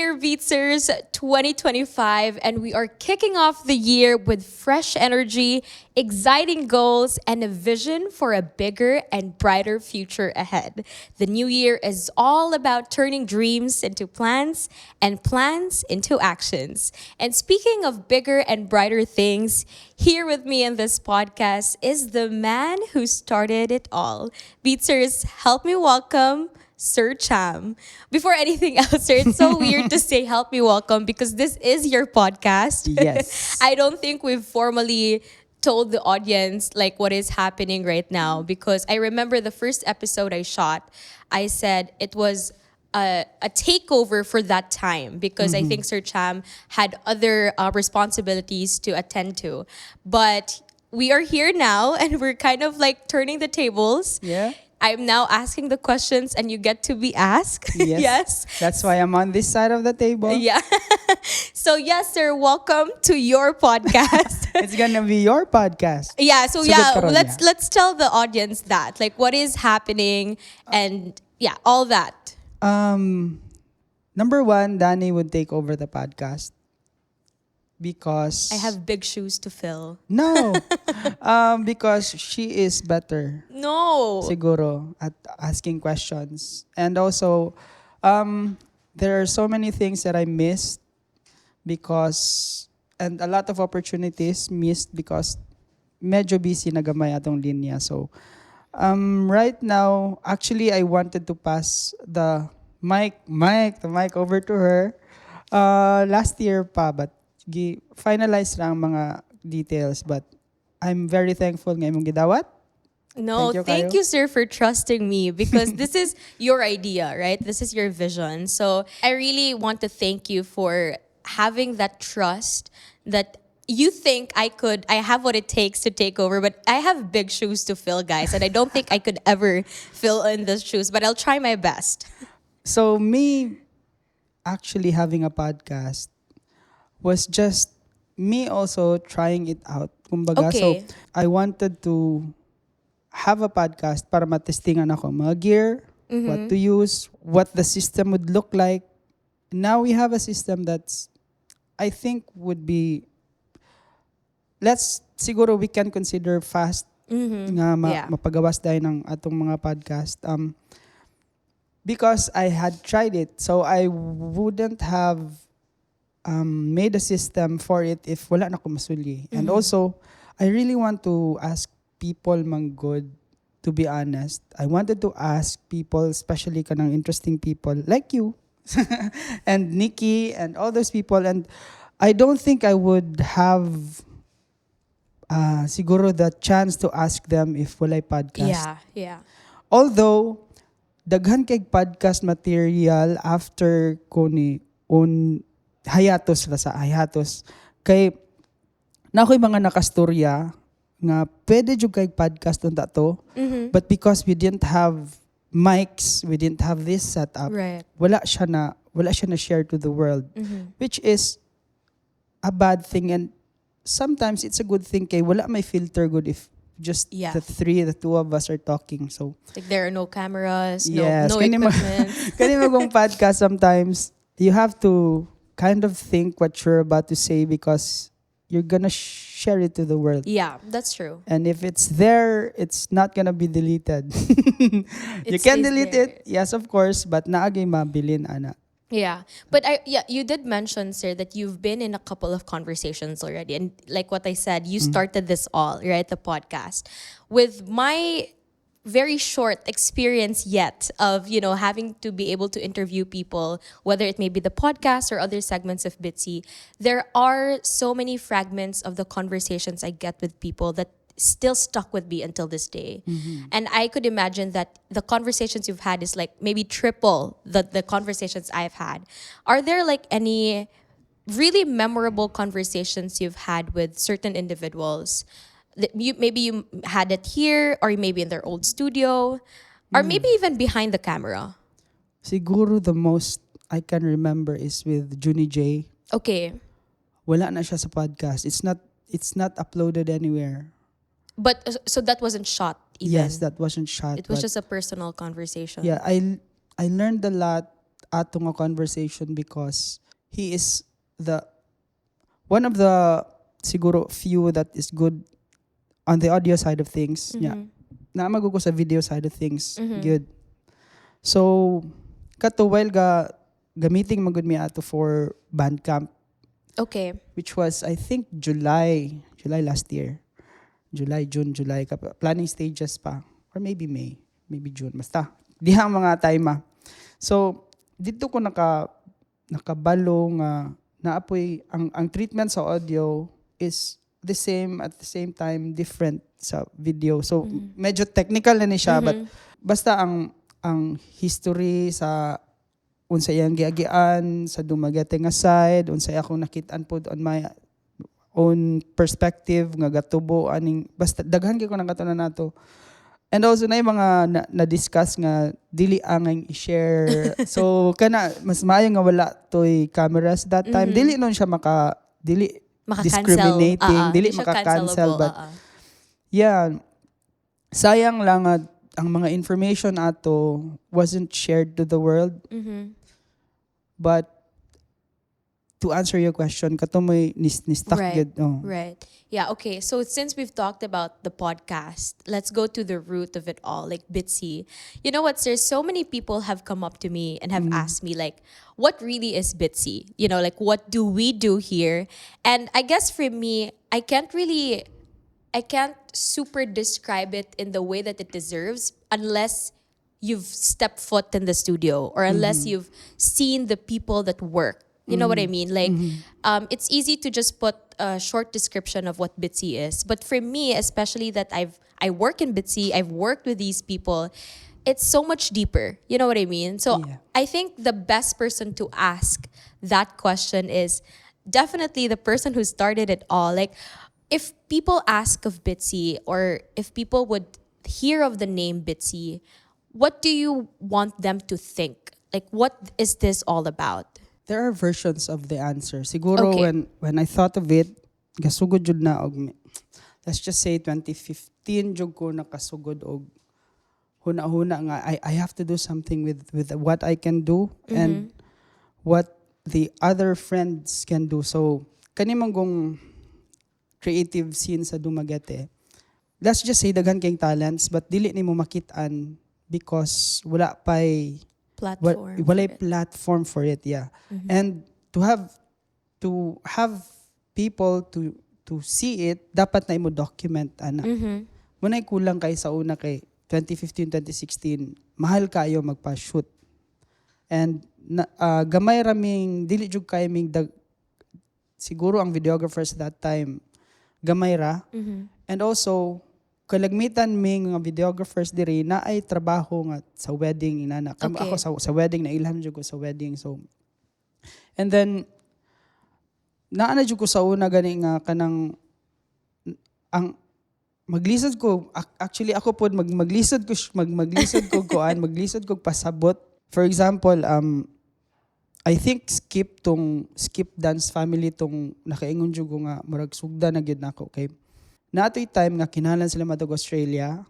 Year, Beatsers 2025, and we are kicking off the year with fresh energy, exciting goals, and a vision for a bigger and brighter future ahead. The new year is all about turning dreams into plans and plans into actions. And speaking of bigger and brighter things, here with me in this podcast is the man who started it all. Beatsers, help me welcome Sir Cham. Before anything else, sir, it's so weird to say help me welcome because this is your podcast. Yes. I don't think we've formally told the audience like what is happening right now because I remember the first episode I shot, I said it was a takeover for that time because I think Sir Cham had other responsibilities to attend to. But we are here now and we're kind of like turning the tables. Yeah. I'm now asking the questions and you get to be asked. Yes. Yes. That's why I'm on this side of the table. Yeah. So yes, sir, welcome to your podcast. It's gonna be your podcast. Yeah, so Sugod yeah, karon let's tell the audience that. Like what is happening and yeah, all that. Number one, Danny would take over the podcast because I have big shoes to fill. no, because she is better, No. siguro, at asking questions, and also, there are so many things that I missed because, and a lot of opportunities missed because medyo busy na gamay atong linya. So, right now, actually, I wanted to pass the mic over to her last year pa, but finalize lang mga details. But I'm very thankful nga imong gidawat. No, Thank you, thank kayo. you, sir, for trusting me because this is your idea, right? This is your vision. So I really want to thank you for having that trust that you think I have what it takes to take over, but I have big shoes to fill, guys, and I don't think I could ever fill in those shoes, but I'll try my best. So me actually having a podcast was just me also trying it out. Kumbaga, Okay. so I wanted to have a podcast para matestingan ako mga gear, what to use, what the system would look like. Now we have a system that's I think would be siguro we can consider fast nga Yeah. mapagawas dahil ng atong mga podcast. Because I had tried it, so I wouldn't have made a system for it if wala na ko masuli. And also, I really want to ask people manggod, to be honest. I wanted to ask people, especially kanang interesting people like you and Nikki and all those people. And I don't think I would have siguro the chance to ask them if walay podcast. Yeah, yeah. Although, daghan kay podcast material after ko ni on hiatus ra sa hiatus kay na ako'y mga nakastorya nga pwede jud kay podcast unta to, but because we didn't have mics, we didn't have this setup, Right. wala siya na share to the world, which is a bad thing. And sometimes it's a good thing kay wala may filter good if just Yeah. the two of us are talking. So Like there are no cameras, yes, no kani equipment. kani magong podcast sometimes you have to kind of think what you're about to say because you're gonna share it to the world. Yeah, that's true. And if it's there, it's not gonna be deleted. You It can stays delete there. it, yes, of course, but naagay mabilin, ana. Yeah. But you did mention, sir, that you've been in a couple of conversations already. And like what I said, you started this all, right? The podcast. With my very short experience yet of, having to be able to interview people, whether it may be the podcast or other segments of Bitsy, there are so many fragments of the conversations I get with people that still stuck with me until this day. And I could imagine that the conversations you've had is like maybe triple the conversations I've had. Are there like any really memorable conversations you've had with certain individuals that maybe you had it here or maybe in their old studio or maybe even behind the camera? Siguro the most I can remember is with Junie J. Okay. Wala na siya sa podcast. It's not uploaded anywhere. But so that wasn't shot even. Yes, that wasn't shot. It was but just a personal conversation. yeah, I learned a lot ato nga conversation because he is the one of the siguro few that is good on the audio side of things. Yeah. Na magugo sa video side of things. Good. So kato while gamiting magud mi ato for Bandcamp, Okay. which was I think July last year. June, July. Planning stages pa. Or maybe May. Maybe June. Basta. Diha ang mga time. So, dito ko nakabalo nga naapoy ang treatment sa audio is the same at the same time different sa video. So, medyo technical na ni siya but basta ang history sa unsa iyang giagian sa Dumaguete nga side, unsa akong nakit-an pod on my own perspective nga gatubo aning basta daghan gyud ko nang katunan nato. And also na yung mga na-discuss nga dili ang i-share. So kana mas maayo nga wala toy cameras that time. Dili nun siya discriminating, dili maka-cancel but yeah. Sayang lang nga ang mga information ato wasn't shared to the world. But to answer your question, kato mo'y ni-stuck Right. yun. Oh. Right. Yeah, okay. So since we've talked about the podcast, let's go to the root of it all, like Bitsy. You know what, sir? So many people have come up to me and have asked me, like, what really is Bitsy? You know, like, what do we do here? And I guess for me, I can't super describe it in the way that it deserves unless you've stepped foot in the studio or unless you've seen the people that work. You know what I mean? Like, it's easy to just put a short description of what Bitsy is. But for me, especially that I work in Bitsy, I've worked with these people, it's so much deeper. You know what I mean? So Yeah. I think the best person to ask that question is definitely the person who started it all. Like, if people ask of Bitsy or if people would hear of the name Bitsy, what do you want them to think? Like, what is this all about? There are versions of the answer. Siguro Okay. when I thought of it, gasugod jud na og let's just say 2015 jud ko nakasugod og huna-huna nga I have to do something with what I can do and what the other friends can do. So kani man gong creative scene sa Dumaguete. Let's just say daghan kayong talents but dili nimo makit-an because wala pay Platform. walay platform for it, yeah. And to have people to see it, dapat na imo document ana. Munay kulang kay sa una kay 2015, 2016, mahal kayo magpa-shoot. And gamay raming dili jud kay ming siguro ang videographers that time gamay ra. And also kalagmitan ming mga videographers diri na ay trabaho nga sa wedding inana. Okay. Ako sa wedding na ilham jud ko sa wedding. So and then naana jud ko sa una gani nga kanang ang maglisod ko actually ako pod maglisod ko kuan maglisod ko pasabot. For example, I think skip dance family tong nakaingon jud ko nga murag sugda na gyud nako kay natoy time nga kinahanglan sila matug Australia.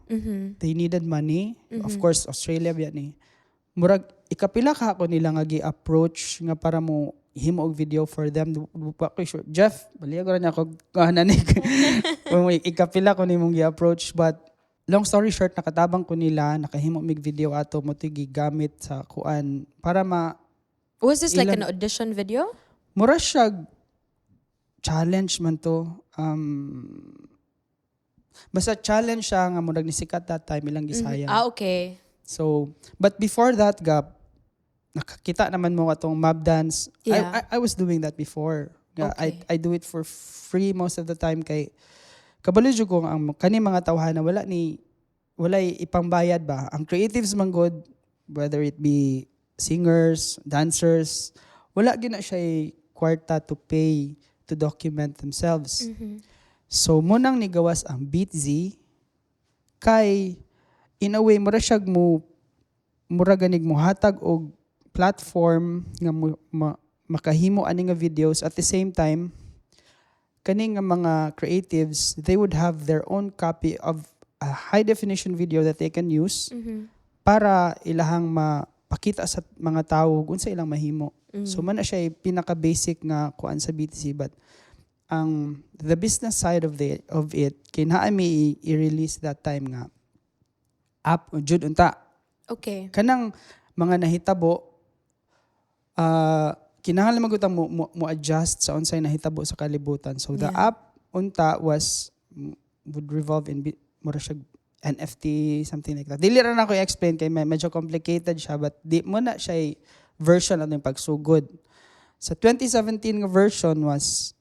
They needed money. Of course, Australia biya ni. Murag ikapila ka ako nila nga gi-approach nga para mo himo og video for them. Sure. Jeff, baliya ko ra niya ako kahanan ni. Ikapila ko nimong gi-approach but long story short nakatabang ko nila nakahimo mig video ato mo tuy gigamit sa kuan para Was this like an audition video? mura siya challenge man to. Basta challenge siya nga murag nisikat that time ilang gisaya. Okay. So, but before that nakakita naman mo atong mob dance. Yeah. I was doing that before. Okay. I do it for free most of the time kay kabalo jud ko ang kani mga tawhana walay ipangbayad ba. Ang creatives man good whether it be singers, dancers, wala gyud na siya kwarta to pay to document themselves. So, munang nigawas ang Beatzy kay in a way mura siya mura ganig mo hatag og platform nga makahimo ani nga videos at the same time kani nga mga creatives they would have their own copy of a high definition video that they can use para ilahang pakita sa mga tao kung sa ilang mahimo. So man na siya pinaka basic nga kuan sa BTC, but ang the business side of it kay naa mi i-release that time nga app jud unta Okay. kanang mga nahitabo kinahanglan magutang mo adjust sa unsay nahitabo sa kalibutan. So the Yeah. app unta would revolve in mura siya NFT, something like that. Dili ra na ko i-explain kay medyo complicated siya, but di mo na siya version ano yung pagsugod. Sa 2017 nga version was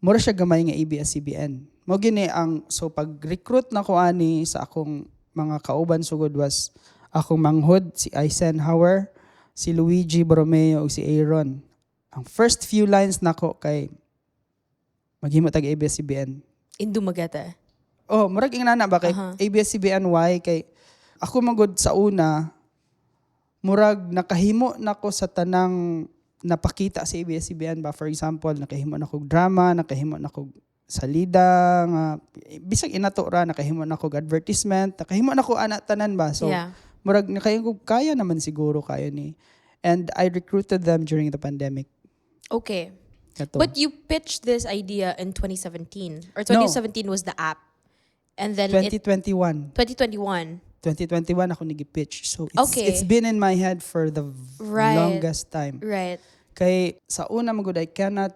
mura siya gamay nga ABS-CBN. Mo gini ang so pag-recruit na ko ani sa akong mga kauban sugod was akong manghod si Eisenhower, si Luigi Borromeo ug si Aaron. Ang first few lines nako kay maghimo tag ABS-CBN. Indumagata. Oh, murag ingana ba kay ABS-CBN kay ako magud sa una murag nakahimo nako sa tanang napakita sa ABS-CBN ba. For example, nakahimo nako drama, nakahimo nako salida nga bisag inato ra, nakahimo nako advertisement, nakahimo nako ana tanan ba. So Yeah. murag kaya naman siguro kayo ni. And I recruited them during the pandemic. Okay. Kato. But you pitched this idea in 2017. Or 2017 was the app. And then 2021. 2021. 2021 ako nigi-pitch. So Okay. it's been in my head for the Right. longest time. Right. Kay sa una magud I cannot,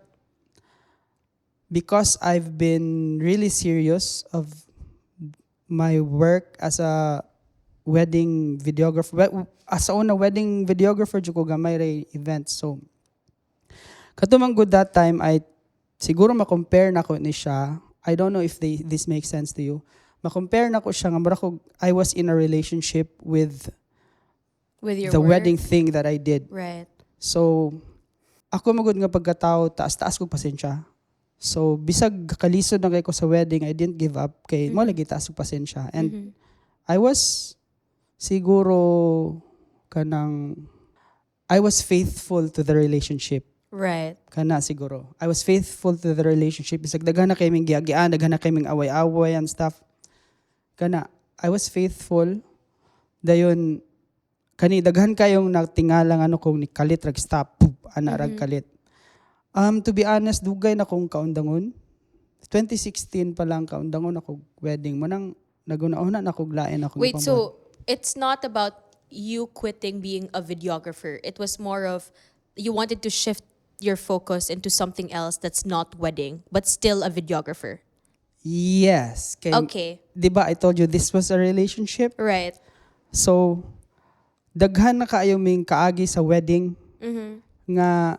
because I've been really serious of my work as a wedding videographer. As a una wedding videographer jud ko gamay ray events. So katumang good that time I siguro ma-compare nako ni siya. I don't know if this makes sense to you. Ma-compare nako siya nga mura ko I was in a relationship with With your the work. wedding thing that I did. Right. So, ako magud nga pagkatao, taas kog pasensya. So, bisag kalisod na kay ko sa wedding, I didn't give up. Kay mo lagi taas kog pasensya. And I was siguro I was faithful to the relationship. Right. Kana siguro. I was faithful to the relationship. Bisag daghan na kay ming giagian, daghan na kay ming away-away and stuff. Kana, I was faithful. Dayon, kani daghan kayong natingala ano kung ni kalit rag stop ana rag kalit. To be honest, dugay na kong kaundangon. 2016 pa lang kaundangon ako wedding mo nang naguna-una na kog lain ako. Wait, so it's not about you quitting being a videographer. It was more of you wanted to shift your focus into something else that's not wedding, but still a videographer. Yes. Kay, Okay. di ba I told you this was a relationship? Right. So, daghan na kaayo ming kaagi sa wedding nga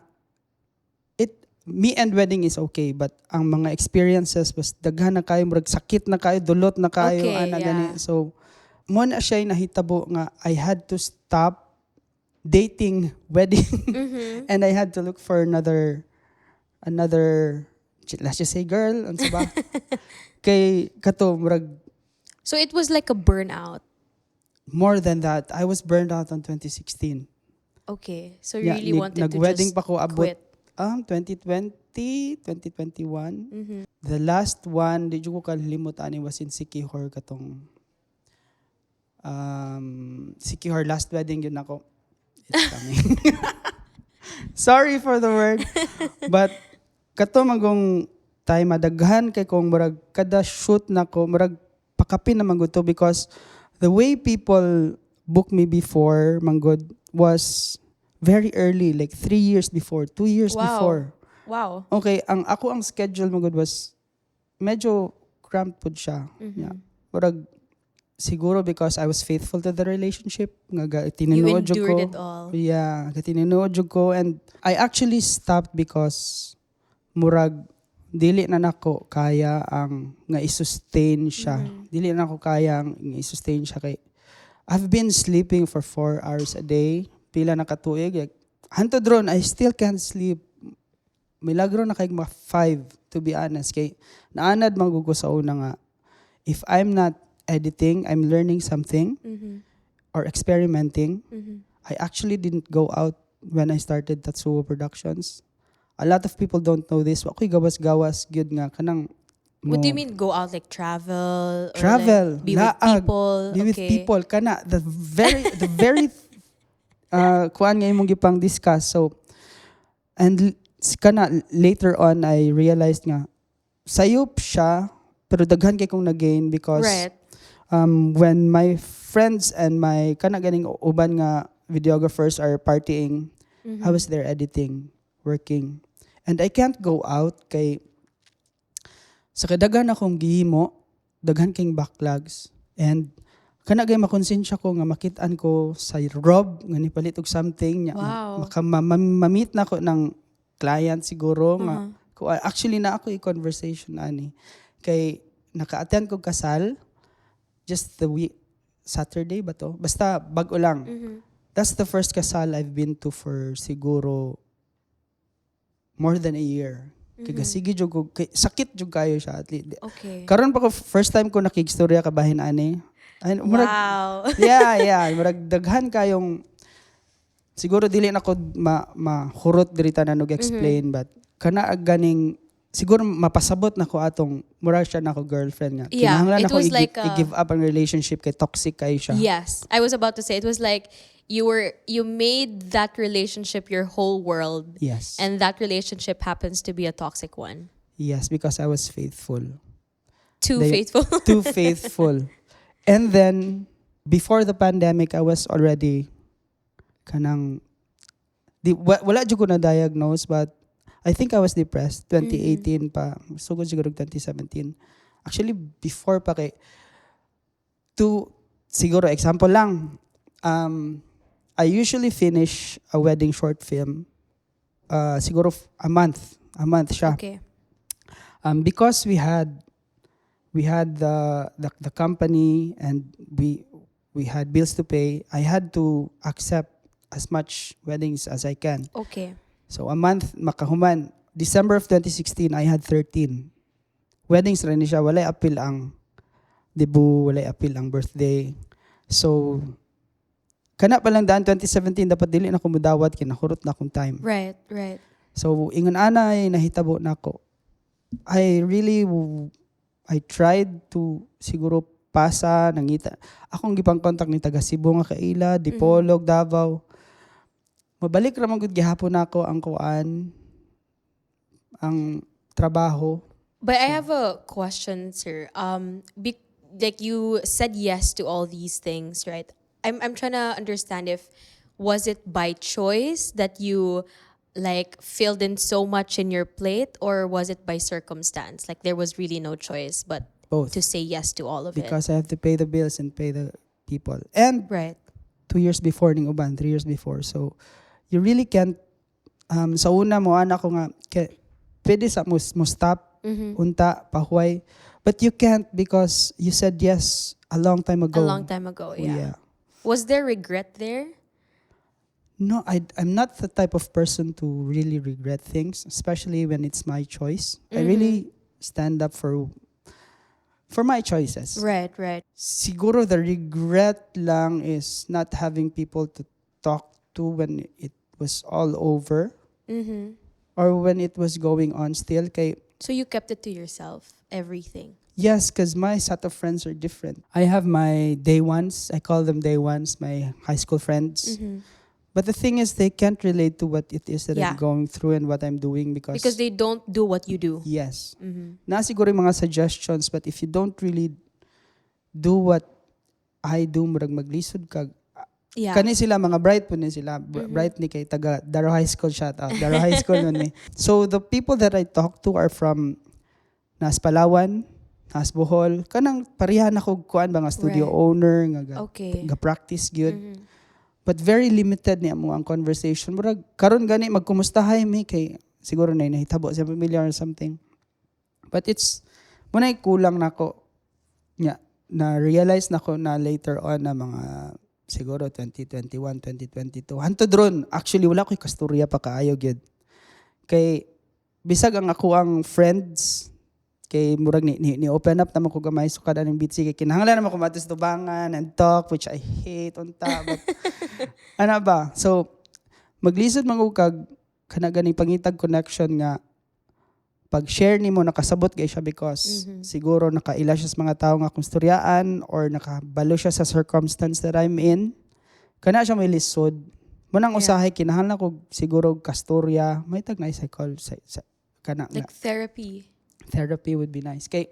me and wedding is okay, but ang mga experiences was daghan na kayo, murag sakit na kayo, dulot na kayo, Okay, ana yeah. gani. So, mo na siya nahitabo nga I had to stop dating wedding and I had to look for another let's just say girl, unsa ba? Kay kato murag So it was like a burnout. more than that. I was burned out on 2016. Okay. So you really wanted to nag-wedding just pa ko abot quit. 2020, 2021. The last one, di ko kalimot ani was in Sikihor katong Sikihor last wedding yun ako. It's coming. Sorry for the word. But kato magong time madaghan kay kong murag kada shoot nako murag pakapin na manggod to because the way people book me before manggod was very early, like 3 years before, 2 years Wow. before. Wow. Okay, ang schedule manggod was medyo cramped pud siya. Yeah. Murag siguro because I was faithful to the relationship, nga You tinuod jud ko. endured it all. Yeah, tinuod jud ko and I actually stopped because murag dili na nako kaya ang nga i-sustain siya. Dili na nako kaya ang nga i-sustain siya kay I've been sleeping for 4 hours a day. Pila na katuig. Hantod ron, I still can't sleep. Milagro na kay mga 5 to be honest. Kay naanad magugo sa una nga if I'm not editing, I'm learning something or experimenting. I actually didn't go out when I started Tatsuo Productions. A lot of people don't know this. Ako'y gawas-gawas gyud nga kanang What do you mean go out, like travel? Or Travel, like be with laag, people? be with Okay. people kana the very kuan nga imong gipang discuss. So and kana later on I realized nga sayop siya pero daghan kay kong nagain because Right. when my friends and my kana ganing uban nga videographers are partying, I was there editing, working. And I can't go out kay sa kadaghan akong gihimo, daghan kayong backlogs. And kana gay makonsensya ko nga makit-an ko sa Rob nga nipalit og something nya Wow. ma-meet na ko ng client siguro nga actually na ako i-conversation ani kay naka-attend ko kasal just the week Saturday ba to basta bag-o lang. That's the first kasal I've been to for siguro more than a year. Kaya sige jud ko sakit jud kayo siya at least. Okay. Karon pa ko first time ko nakigstorya kabahin ani. Ay, Wow. yeah. Murag daghan kayong siguro dili na ko mahurot diri tanan og explain but kana ganing siguro mapasabot na ko atong murag siya na ko girlfriend nga. Yeah, Kinahanglan it ako was like a- i-give up ang relationship kay toxic kayo siya. Yes, I was about to say it was like you made that relationship your whole world, Yes. and that relationship happens to be a toxic one. Yes, because I was faithful. Too They- faithful. Too faithful. And then before the pandemic I was already kanang wala jud ko na diagnose but I think I was depressed 2018 pa sugod siguro 2017. Actually before pa kay siguro example lang I usually finish a wedding short film siguro a month siya. Okay. Because we had the company and we had bills to pay. I had to accept as much weddings as I can. Okay. So a month makahuman. December of 2016 I had 13 weddings rin siya. Walay appeal ang debut, walay appeal ang birthday. So kana pa lang daan 2017 dapat dili na ko mudawat kinahurot na akong time. Right. So ingon anay nahitabo nako. I tried to siguro pasa nangita. Akong gipang contact ni taga Cebu nga kaila, Dipolog, Davao. Mabalik ra man gud gihapon nako ang kuan ang trabaho. But I have a question, sir. Like you said yes to all these things, right? I'm trying to understand if was it by choice that you like filled in so much in your plate, or was it by circumstance? Like there was really no choice but Both. to say yes to all of Because I have to pay the bills and pay the people. And it. Right. 2 years before ning uban, 3 years before. So you really can't sa una mo anak ko nga pwede sa mo stop unta pahuway but you can't because you said yes a long time ago. A long time ago, yeah. Yeah. Was there regret there? No, I'm not the type of person to really regret things, especially when it's my choice. I really stand up for my choices. Right. Siguro the regret lang is not having people to talk to when it was all over or when it was going on still. Kay, So you kept it to yourself, everything. yes, because my set of friends are different. I have my day ones. I call them day ones, my high school friends. But the thing is, they can't relate to what it is that Yeah. I'm going through and what I'm doing because Because they don't do what you do. yes. Na siguro yung mga suggestions, but if you don't really do what I do, murag maglisod ka. Yeah. Kani sila, mga bright po ni sila. Bright ni kay taga Daro High School, shout out. Daro High School nun ni. So the people that I talk to are from Nas Palawan, Nas Bohol. Kanang parihan ako kuan ba nga studio Right. owner, nga Okay. practice gyud. But very limited niya mo ang conversation. Murag karon gani magkumustahay mi kay siguro na nahitabo sa pamilya or something. But it's munay kulang nako nya na realize nako na later on na mga siguro 2021, 2022. Hantod ron, actually wala ko'y kasturya pa kaayo gyud. Kay bisag ang ako ang friends kay murag ni open up naman ko gamay so kada ning bitsi kay kinahanglan naman ko matustubangan and talk which I hate unta but ano ba? So maglisod man ko kag kana gani pangitag connection nga pag-share nimo nakasabot kay siya because siguro nakaila siya sa mga tao nga akong istoryaan or nakabalo siya sa circumstance that I'm in. Kana siya may lisod, Munang usahay kinahanglan ko siguro kasturya, may tag na kana Like therapy. therapy would be nice. Kay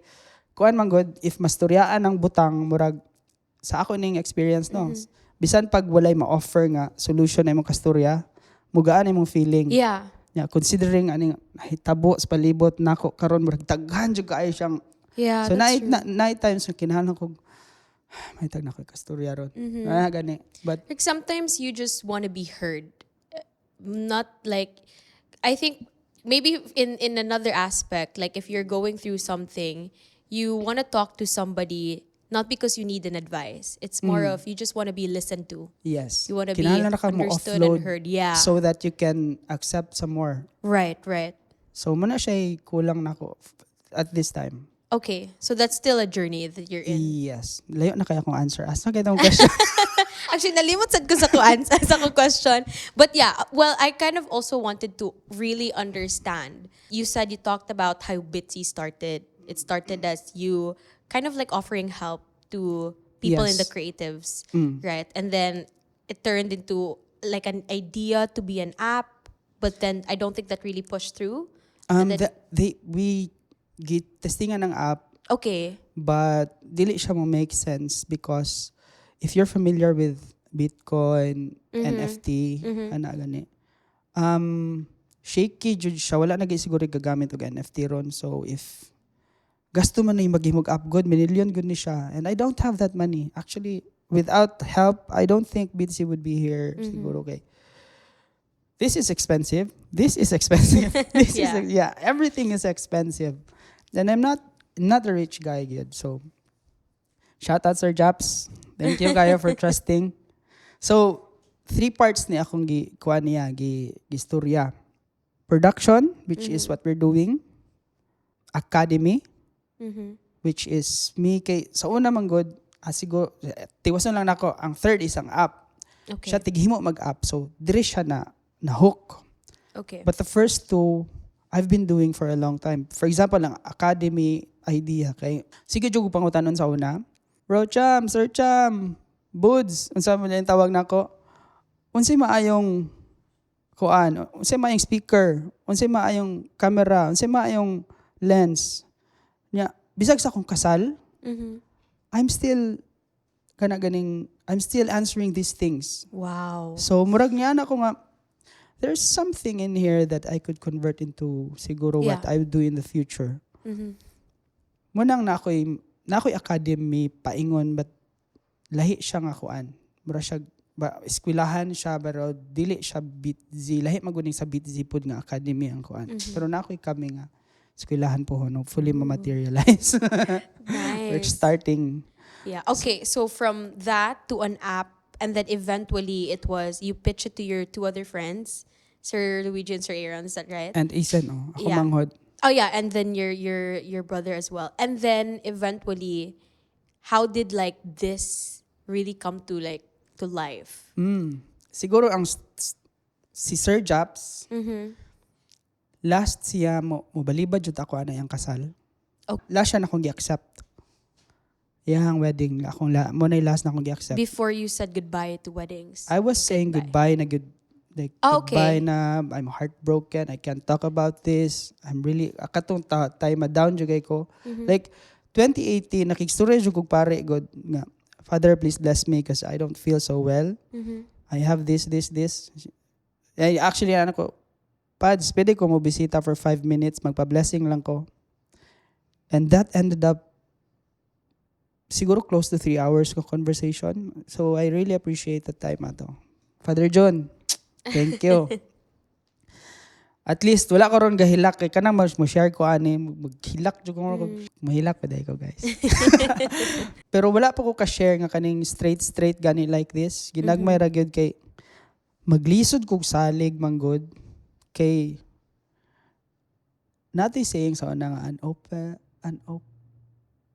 kuan man good if masturyaan ang butang murag sa ako ning experience no. Bisan pag walay ma-offer nga solution na imong kasturya, mugaan imong feeling. Yeah. Yeah, considering aning hitabo sa palibot nako karon murag daghan jud kaayo siyang Yeah, so that's true. night times na kinahanglan ko may tag na ko kasturya ron. Gani. But Like sometimes you just want to be heard. Not like, I think maybe in another aspect, like if you're going through something, you want to talk to somebody not because you need an advice. It's more of you just want to be listened to. yes, You want to be kinahanglan na ka mo understood offload and heard. Yeah. so that you can accept some more. Right. So muna siya kulang nako at this time. Okay. So that's still a journey that you're in. Yes. Layo na kaya akong answer. Asa kaya itong question? Actually, nalimot sad ko sa sa ko question. But yeah, well, I kind of also wanted to really understand. You said you talked about how Bitsy started. It started as you kind of like offering help to people in the Yes. creatives, right? And then it turned into like an idea to be an app, but then I don't think that really pushed through. And then, We get testingan ng app, okay. but dili siya mo make sense because if you're familiar with Bitcoin, NFT, ana gani. Shaky jud siya, wala na gyud siguro gagamit og NFT ron. So if gasto man na yung maghimog up good, minilyon good ni siya. And I don't have that money. Actually, without help, I don't think Bitsy would be here siguro kay. This is expensive. This is expensive. This Yeah. is everything is expensive. And I'm not a rich guy yet. So shout out Sir Japs. Thank you kayo for trusting. So 3 parts ni akong kuha niya gistorya. Production, which is what we're doing. Academy, which is me kay sa una man good, siguro tiwason lang nako ang third is ang app. Okay. Siya tighimo mag-app. So diri siya na hook. Okay. But the first two I've been doing for a long time. For example, ang academy idea kay sige jud ko pangutanon sa una. Bro Cham, Sir Cham, Buds, unsa man yung tawag nako? Unsay maayong kuan, unsay maayong speaker, unsay maayong camera, unsay maayong lens. Nya, bisag sa akong kasal, I'm still answering these things. Wow. So murag niya na ako nga there's something in here that I could convert into siguro what Yeah. I would do in the future. Munang na ako'y academy paingon but lahi siya nga kuan. Mura siya eskwelahan siya pero dili siya Bitzy. Lahi maguning sa Bitzy pod nga academy ang kuan. Pero na ako'y kami nga eskwelahan po no fully ma-materialize. We're Nice. starting. Yeah. Okay. So from that to an app, and then eventually it was you pitch it to your 2 other friends, Sir Luigi and Sir Aaron. Is that right? And Isen, ako Yeah. manghod. Oh yeah, and then your brother as well. And then eventually, how did like this really come to like to life? Siguro ang si Sir Japs, last siya mo balibad jud ako ana yang kasal. Okay. Last siya na akong gi-accept. Yang wedding akong mo na last na akong gi-accept. Before you said goodbye to weddings. I was saying goodbye na Okay. goodbye na I'm heartbroken. I can't talk about this. I'm really akatong time down jud kay ko. Like 2018 nakigstorya jud kog pare god nga Father please bless me because I don't feel so well. I have this. Actually ano ko Pads, pwede ko mo bisita for 5 minutes, magpa-blessing lang ko. And that ended up siguro close to 3 hours ko conversation. So I really appreciate the time ato. Father John, thank you. At least wala ko ron gahilak kay kanang mo share ko ani maghilak jud ko mahilak pa dai ko guys. Pero wala pa ko ka-share nga kaning straight gani like this. Ginagmay ra gyud kay maglisod kog salig manggod kay natin saying sa una nga open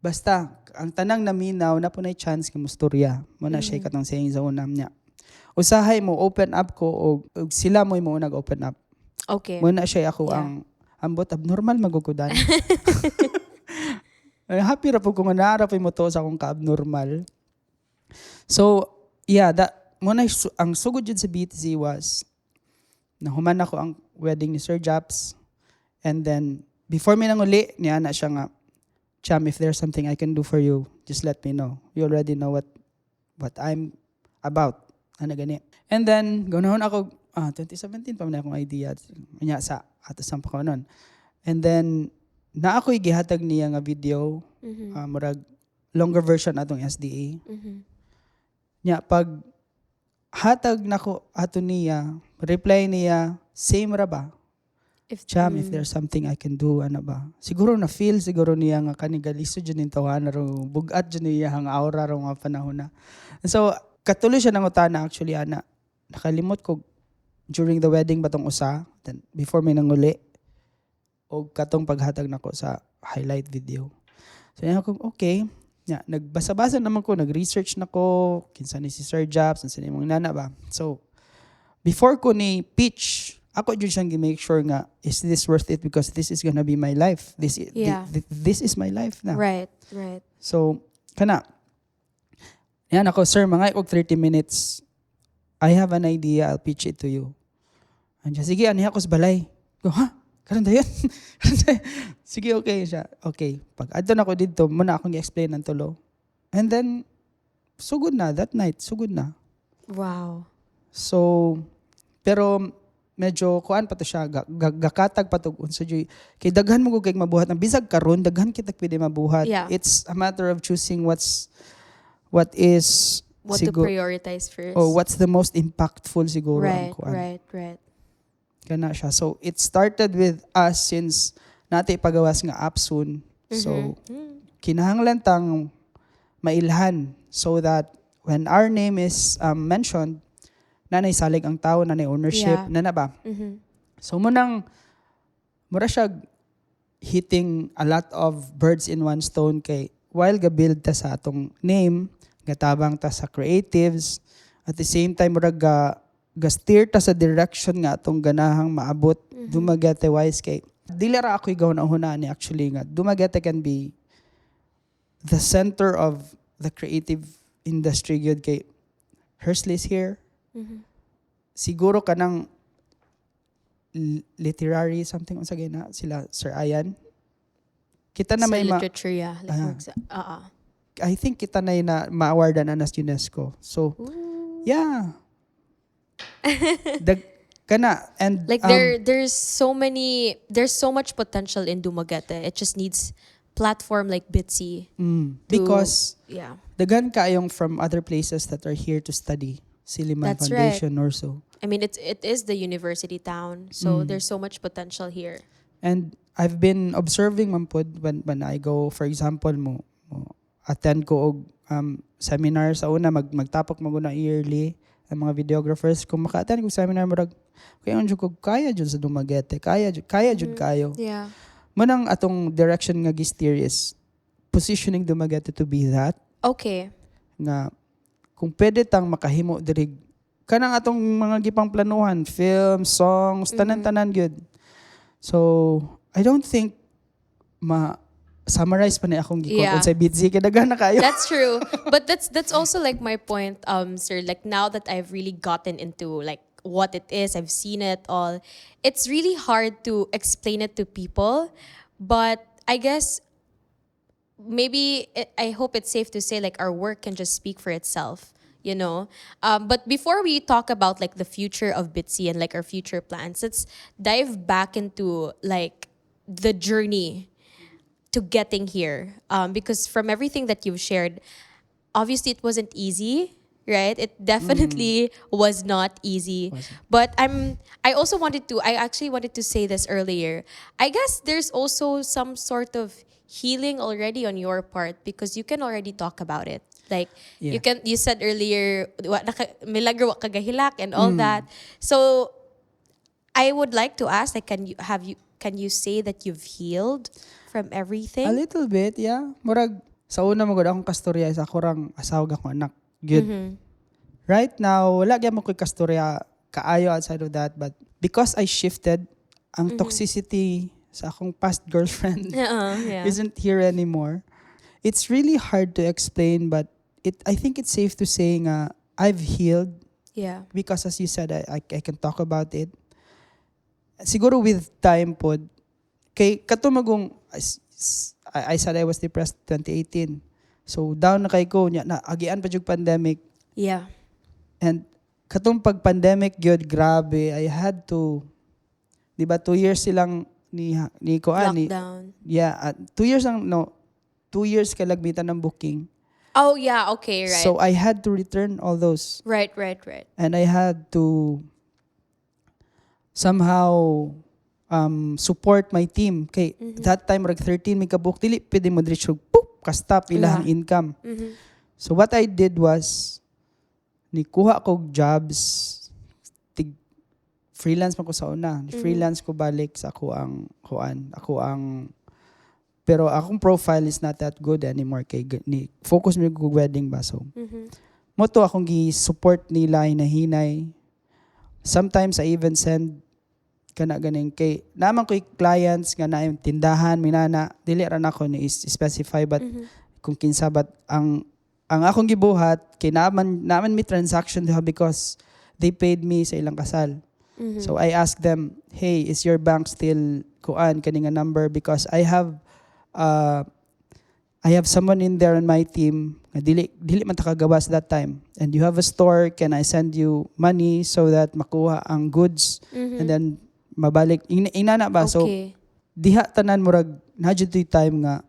basta ang tanang naminaw na po na chance nga mustorya mo na siya katong saying sa unam niya usahay mo open up ko og sila mo nag-open up. Okay. Mo na siya ako Yeah. ang ambot abnormal magugudan. Happy ra po kung naara po mo to sa akong ka-abnormal. So, yeah, muna ang sugod jud sa BTC was nahuman ako ang wedding ni Sir Japs, and then before mi nanguli niya na siya nga, Cham, if there's something I can do for you, just let me know. You already know what I'm about. Ano gani. And then ganoon ako 2017 pa man akong idea niya sa atos ang pakanon. And then na ako'y gihatag niya nga video, murag longer version atong SDA. Nya pag hatag nako ato niya, reply niya, same ra ba? Cham, if there's something I can do, ano ba? Siguro na feel siguro niya nga kanigaliso dyan yung tawanan, ro bugat dyan niya ang aura ro nga panahon na. So, katuloy siya ng utana actually, ana. Nakalimot ko during the wedding batong usa, then before may nanguli, o katong paghatag nako sa highlight video. So, yan ako, okay. Yeah, nagbasa-basa naman ko, nag-research na ko, kinsa ni si Sir Japs, kinsa ni mong nana ba. So, before ko ni pitch, ako dyan siyang make sure nga, is this worth it? Because this is gonna be my life. This is my life na. Right. So, kana. Yan ako, sir, mga 30 minutes. I have an idea, I'll pitch it to you. Andiyan, sige, aniha ko sa balay. Go, ha? Karon dayon. Sige, okay siya. Okay. Pag adto na ako dito, muna akong i-explain ng tulo. And then, sugod na, that night, sugod na. Wow. So, pero medyo kuan pa to siya, gakatag pa to unsa joy. Kay daghan mo kay mabuhat ang bisag karon, daghan kita pwede mabuhat. Yeah. It's a matter of choosing what to prioritize first. What's the most impactful siguro ang kuan. Right. Kana siya. So, it started with us since nati pagawas nga app soon. So, kinahanglan tang mailhan so that when our name is mentioned, nanay salig ang tao, nanay ownership, nana ba? So, mura siya hitting a lot of birds in one stone kay while ga-build ta sa atong name, gatabang ta sa creatives, at the same time, mura ga-steer ta sa direction nga atong ganahang maabot, Dumaguete wise kay dili ra ako igaw na hunani actually nga Dumaguete can be the center of the creative industry gyud kay Hersley's here. Siguro kanang literary something unsa gina sila Sir Ayan. Kita na may literature, yeah. I think kita na ma-awardan na sa UNESCO. So, yeah. Kana and like there's so much potential in Dumaguete. It just needs platform like Bitsy. Because yeah. daghan kayong from other places that are here to study. Silliman That's Foundation right. or so. I mean, it is the university town, so there's so much potential here. And I've been observing man pod when I go, for example, mo attend ko og seminar sa una, magtapok maguna yearly ang mga videographers. Kung maka-attend ko seminar, marag kaya jud sa Dumaguete, kaya jud kayo. Yeah. Manang atong direction nga gi-steer is positioning Dumaguete to be that. Okay. Nga kung pwede tang makahimo diri kanang atong mga gipang planuhan, film, songs, tanan-tanan gyud. So, I don't think summarize pa ni akong gikon sa Bitsy kay daghan na kayo. That's true. But that's also like my point, sir. Like now that I've really gotten into like what it is, I've seen it all. It's really hard to explain it to people, but I guess I hope it's safe to say like our work can just speak for itself, you know. But before we talk about like the future of Bitsy and like our future plans, let's dive back into like the journey to getting here. Because from everything that you've shared, obviously it wasn't easy, right? It definitely was not easy. But I actually wanted to say this earlier. I guess there's also some sort of healing already on your part because you can already talk about it. Like you said earlier, milagro wa kagahilak and all that. So I would like to ask, like, can you say that you've healed from everything? A little bit, yeah. Murag sa una mo gud akong kastorya sa kurang asawag akong anak. Good. Right now, wala gyud mo koy kastorya kaayo outside of that, but because I shifted, ang toxicity sa akong past girlfriend isn't here anymore. It's really hard to explain, but I think it's safe to say nga I've healed Yeah. because as you said, I can talk about it. Siguro with time pod, kay katumagong I said I was depressed 2018. So down na kay ko nya na agian pa jud pandemic, Yeah. and katong pag pandemic gyud grabe I had to, di ba 2 years silang ni ko ani. Lockdown. Yeah, 2 years ang no 2 years kalagmitan ng booking. Oh, yeah. Okay, right. So I had to return all those, right. and I had to somehow support my team. Kay that time rag 13 mi ka book dili pwede mo diretso poop ka stop ilang Yeah. income. Mhm. So what I did was ni kuha ko jobs, tig freelance man ko sa una. Freelance ko balik sa ako ang kuan, ako ang pero akong profile is not that good anymore kay ni focus mi ko wedding ba so. Mhm. Mo to akong gi-support nila hinahinay. Sometimes I even send kana ganing kay naman ko'y clients nga na tindahan minana dili ra nako ni specify but kung kinsa but ang akong gibuhat kay naman mi transaction diha because they paid me sa ilang kasal. So I asked them, hey, is your bank still kuan kani nga number because I have someone in there on my team nga dili man ta kagawas that time, and you have a store, can I send you money so that makuha ang goods and then mabalik inana ba so Okay. diha tanan murag na jud toy time nga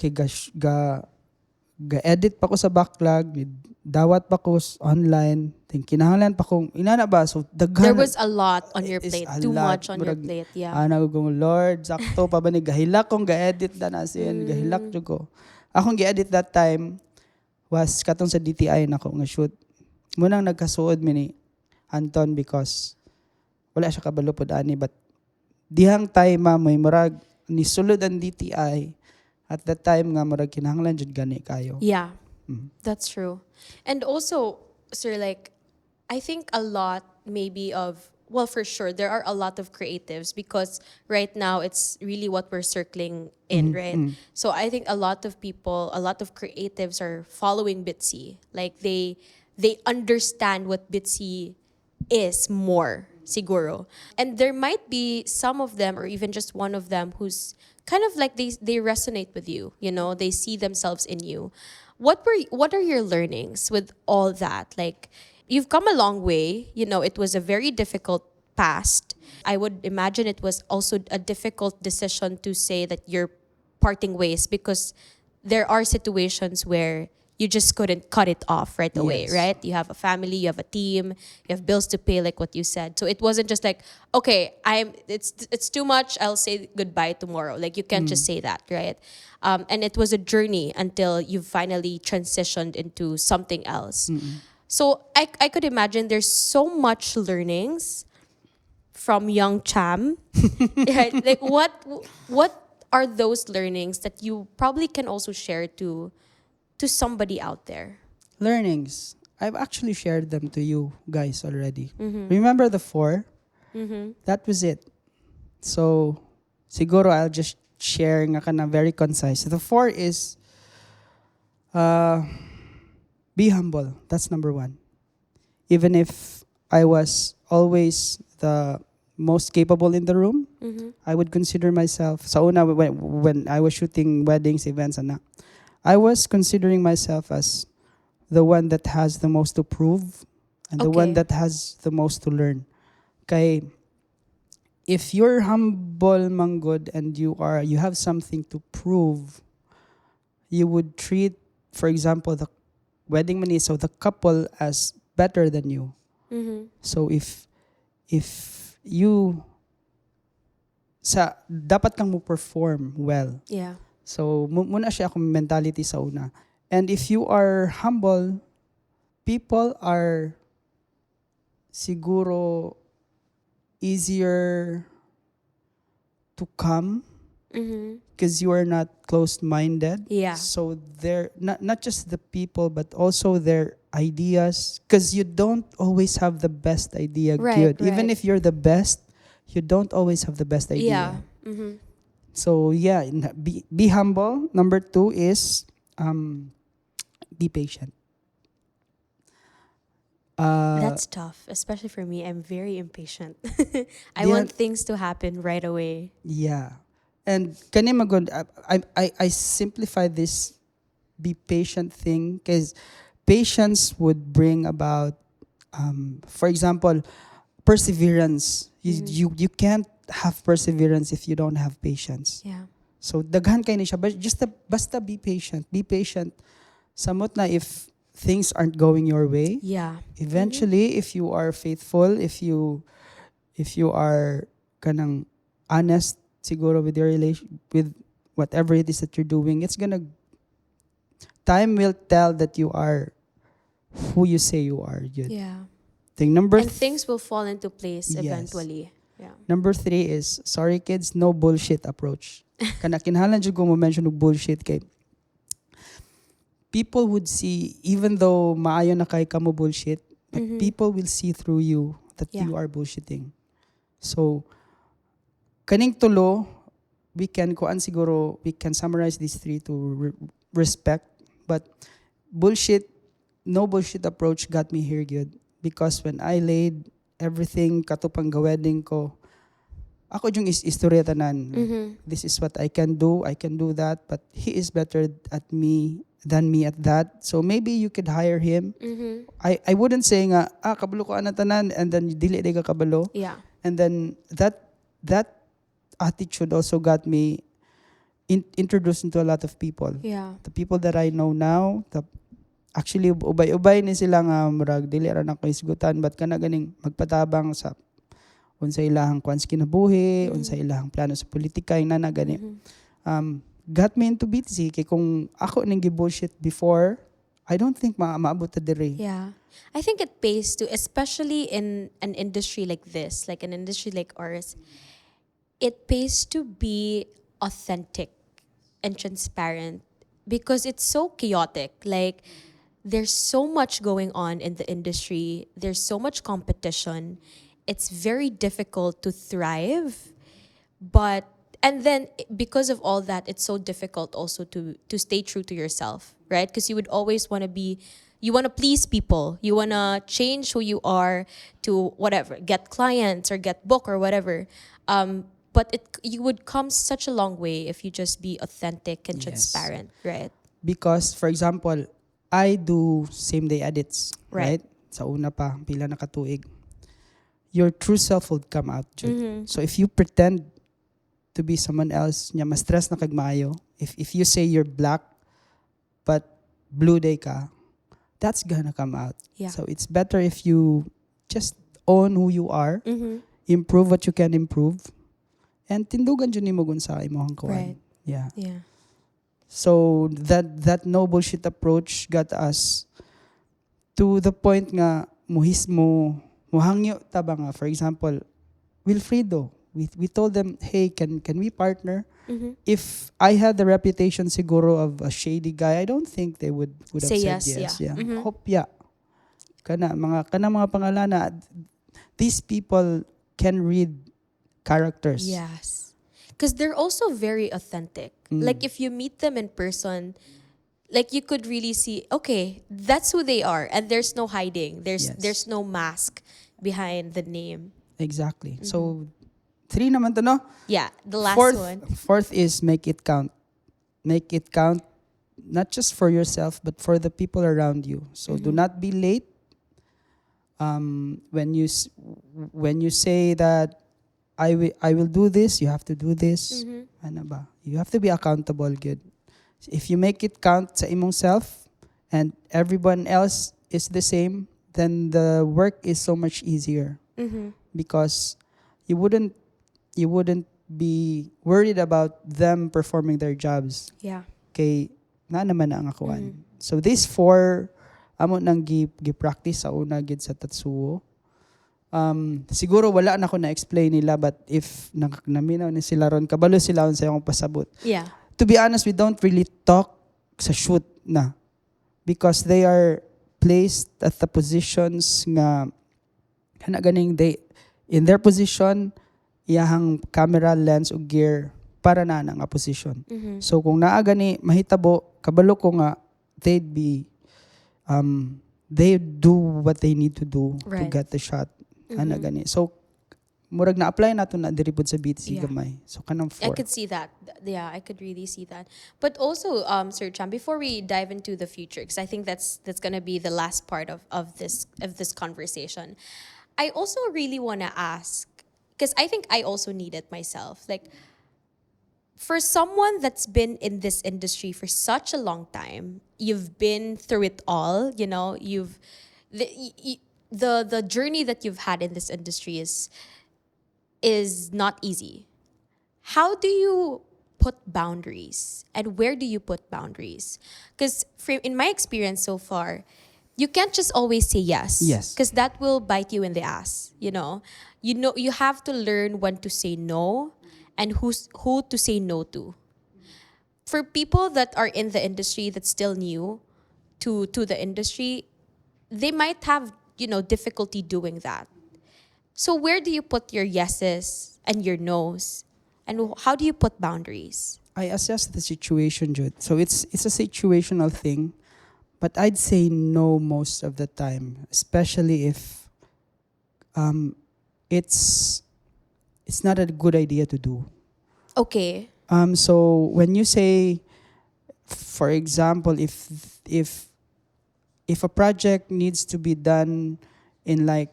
kay ga edit pa ko sa backlog, dawat pa ko online, then kinahanglan pa kong inana ba so daghan There was a lot on your It is plate. a Too lot. much on your Murag, plate. Yeah. Ana ko Lord, sakto pa ba ni gahilak kong ga-edit na nasin, gahilak jud ko. Akong gi-edit that time was katong sa DTI na ko nga shoot. Munang nagkasuod mi ni Anton because wala siya kabalo pod ani but dihang time may murag ni sulod ang DTI at that time nga murag kinahanglan jud gani kayo. Yeah, that's true. And also, sir, like, I think a lot maybe of, well, for sure, there are a lot of creatives because right now it's really what we're circling in, right? So I think a lot of people, a lot of creatives are following Bitsy. Like they understand what Bitsy is more, siguro. And there might be some of them or even just one of them who's kind of like they resonate with you, you know, they see themselves in you. What are your learnings with all that? Like you've come a long way, you know, it was a very difficult past. I would imagine it was also a difficult decision to say that you're parting ways because there are situations where you just couldn't cut it off right away, Yes. right? You have a family, you have a team, you have bills to pay, like what you said. So it wasn't just like, okay, it's too much, I'll say goodbye tomorrow. Like you can't just say that, right? And it was a journey until you finally transitioned into something else. So I could imagine there's so much learnings from young Cham. Right? Like what are those learnings that you probably can also share to somebody out there? Learnings. I've actually shared them to you guys already. Remember the 4? That was it. So, siguro I'll just share nga ka na very concise. The 4 is be humble. That's number 1. Even if I was always the most capable in the room, I would consider myself, sa una when I was shooting weddings, events, and I was considering myself as the one that has the most to prove and the one Okay. that has the most to learn. Kay if you're humble manggod and you have something to prove, you would treat, for example, the wedding money, so the couple as better than you. So if you dapat kang mo perform well. Yeah. So, muna siya akong mentality sa una. And if you are humble, people are siguro easier to come because you are not closed-minded. Yeah. So, they're not just the people, but also their ideas. Because you don't always have the best idea Right, good. Even right. if you're the best, you don't always have the best idea. Yeah. So yeah, be humble. Number 2 is be patient. That's tough, especially for me. I'm very impatient. I Yeah. want things to happen right away. Yeah. And kani magod I simplify this be patient thing because patience would bring about for example perseverance. You can't have perseverance if you don't have patience. Yeah. So daghan kay ni siya but just basta be patient. Be patient. Samot na if things aren't going your way, Yeah. eventually if you are faithful, if you are kanang honest siguro with your relation with whatever it is that you're doing, it's gonna time will tell that you are who you say you are. Yun. Yeah. Thing number And things will fall into place Yes. eventually. Yeah. number 3 is sorry kids, no bullshit approach. Kana kinahanglan jud ko mo mention og bullshit kay people would see even though maayo na kay kamo bullshit, but people will see through you that Yeah. you are bullshitting. So kaning tulo we can summarize these three to respect, but no bullshit approach got me here good because when I laid everything katupang wedding ko, ako yung istorya tanan. This is what I can do that, but he is better than me at that. So maybe you could hire him. I wouldn't say nga kabalo ko ana tanan and then dili di ka kabalo. Yeah. And then that attitude also got me introduced into a lot of people. Yeah. The people that I know now, actually ubay-ubay ni sila nga murag dili ra na ko isgutan but kana ganing magpatabang sa unsa ilahang kwans kinabuhi, unsa ilahang plano sa politika ina na gani. Got me into BTC kay kung ako ning gi-bullshit before, I don't think maabot ta dire. Yeah. I think it pays to, especially in an industry like this, like an industry like ours, it pays to be authentic and transparent because it's so chaotic. Like, there's so much going on in the industry, there's so much competition. It's very difficult to thrive. But and then because of all that, it's so difficult also to stay true to yourself, right? Because you would always want to be, you want to please people, you want to change who you are to whatever, get clients or get book or whatever. But you would come such a long way if you just be authentic and Yes. transparent, right? Because for example, I do same day edits, Right. right? Sa una pa pila na katuig. Your true self will come out. Jud. So if you pretend to be someone else, nya mas stress na kag maayo. If you say you're black but blue day ka, that's gonna come out. Yeah. So it's better if you just own who you are, improve what you can improve, and tindugan jud nimo gun sa imong kuan. Right. Yeah. Yeah. So that no bullshit approach got us to the point nga muhangyo taba nga. For example, Wilfredo, we told them, hey, can we partner? If I had the reputation siguro of a shady guy, I don't think they would have Say said yes, yes. yeah. Hope yeah. Kana mga pangalana, these people can read characters. Yes. Because they're also very authentic. Like if you meet them in person, like you could really see, okay, that's who they are. And there's no hiding. Yes. There's no mask behind the name. Exactly. So 3 naman to, no? Yeah. The last one. Fourth is make it count. Make it count not just for yourself but for the people around you. So do not be late. When you say that I will do this, you have to do this. Ano ba? You have to be accountable, good. If you make it count sa imong self and everyone else is the same, then the work is so much easier. Because you wouldn't be worried about them performing their jobs. Yeah. Kay na naman na ang akuan. So these 4 amo nang gi-practice sa una gid sa Tatsuo. Siguro wala na ako na-explain nila but if naminaw ni sila ron kabalo sila sa akong pasabot. Yeah. To be honest, we don't really talk sa shoot na because they are placed at the positions nga kana ganing they in their position iyahang camera, lens o gear para na nga position. So kung naa gani mahitabo kabalo ko nga they'd they do what they need to do to Right. get the shot. Ana gani. So murag na-apply nato na diri pod sa BTC Yeah. gamay. So kanang I 4. could see that. Yeah, I could really see that. But also, Sir Chan, before we dive into the future, because I think that's gonna be the last part of this conversation, I also really wanna ask, because I think I also need it myself. Like, for someone that's been in this industry for such a long time, you've been through it all. You know, the journey that you've had in this industry is not easy. How do you put boundaries, and where do you put boundaries? Because in my experience so far, you can't just always say yes. Yes. Because that will bite you in the ass. You have to learn when to say no, and who to say no to. For people that are in the industry that's still new to the industry, they might have difficulty doing that. So where do you put your yeses and your nos? And how do you put boundaries? I assess the situation, Jude. So it's a situational thing, but I'd say no most of the time, especially if it's not a good idea to do. Okay. So when you say, for example, if a project needs to be done in like